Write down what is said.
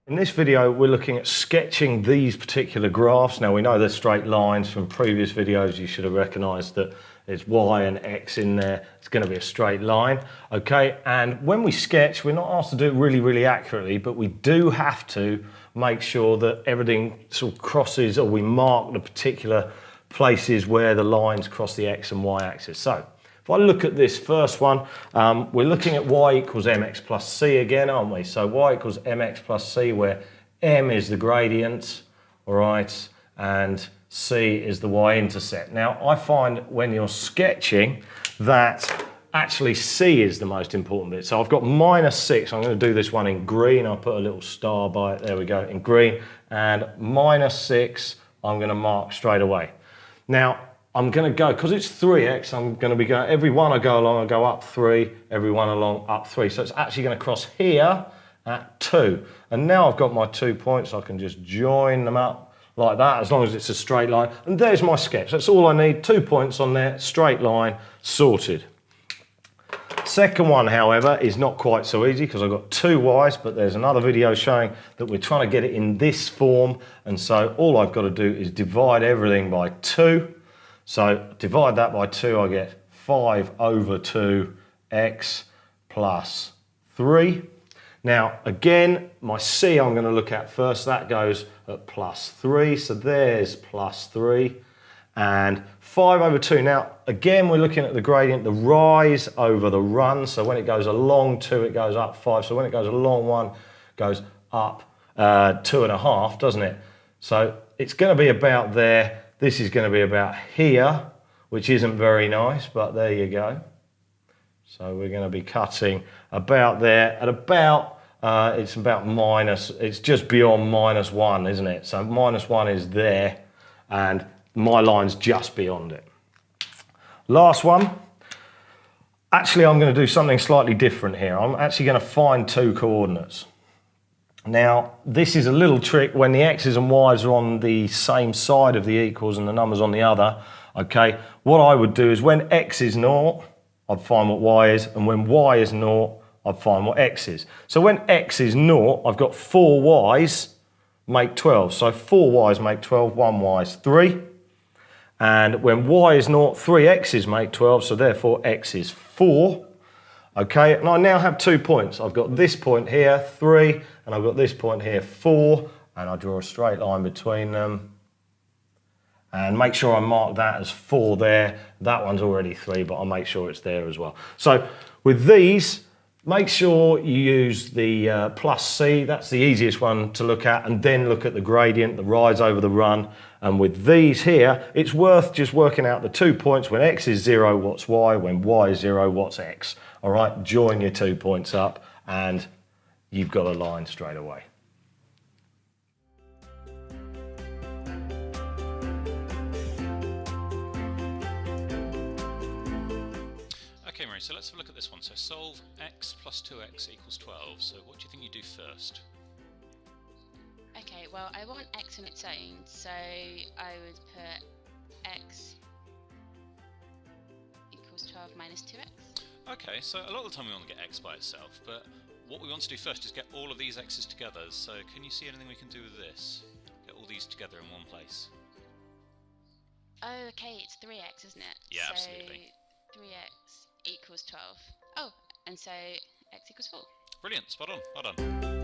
In this video, we're looking at sketching these particular graphs. Now we know they're straight lines from previous videos. You should have recognized that there's Y and X in there. It's going to be a straight line. Okay, and when we sketch, we're not asked to do it really accurately, but we do have to make sure that everything sort of crosses, or we mark the particular places where the lines cross the X and Y axis. So if I look at this first one, we're looking at y equals mx plus c again, aren't we? So y equals mx plus c, where m is the gradient, all right, and c is the y-intercept. Now, I find when you're sketching that actually c is the most important bit. So I've got -6. I'm going to do this one in green. I'll put a little star by it. There we go, in green. And -6, I'm going to mark straight away. Now, I'm going to go, because it's 3x, I'm going to be going, every one I go along, I go up 3, every one along up 3. So it's actually going to cross here at 2. And now I've got my 2 points, I can just join them up like that, as long as it's a straight line. And there's my sketch. That's all I need, 2 points on there, straight line, sorted. Second one, however, is not quite so easy because I've got 2 y's, but there's another video showing that we're trying to get it in this form. And so all I've got to do is divide everything by 2. So divide that by 2, I get 5 over 2x plus 3. Now, again, my c I'm going to look at first. That goes at plus 3, so there's plus 3. And 5 over 2. Now, again, we're looking at the gradient, the rise over the run. So when it goes along 2, it goes up 5. So when it goes along 1, it goes up 2.5, doesn't it? So it's going to be about there. This is going to be about here, which isn't very nice, but there you go. So we're going to be cutting about there at about, it's about minus, it's just beyond -1, isn't it? So -1 is there, and my line's just beyond it. Last one. Actually, I'm going to do something slightly different here. I'm actually going to find 2 coordinates. Now, this is a little trick when the x's and y's are on the same side of the equals and the numbers on the other. Okay, what I would do is when x is 0, I'd find what y is, and when y is 0, I'd find what x is. So when x is 0, I've got 4 y's make 12. So 4 y's make 12, 1 y is 3. And when y is 0, 3 x's make 12, so therefore x is 4. Okay, and I now have 2 points. I've got this point here, 3, and I've got this point here, 4, and I draw a straight line between them. And make sure I mark that as 4 there. That one's already 3, but I'll make sure it's there as well. So with these, make sure you use the plus c. That's the easiest one to look at, and then look at the gradient, the rise over the run. And with these here, it's worth just working out the 2 points. When x is 0, what's y? When y is 0, what's x? All right, join your 2 points up and you've got a line straight away. Okay, Mary, so let's have a look at this one. So solve x plus 2x equals 12. So what do you think you do first? Okay, well, I want x on its own, so I would put x equals 12 minus 2x. Okay, so a lot of the time we want to get x by itself, but what we want to do first is get all of these x's together. So can you see anything we can do with this? Get all these together in one place. Oh, okay, it's 3x, isn't it? Yeah, so absolutely. 3x equals 12. Oh, and so x equals 4. Brilliant, spot on, well done.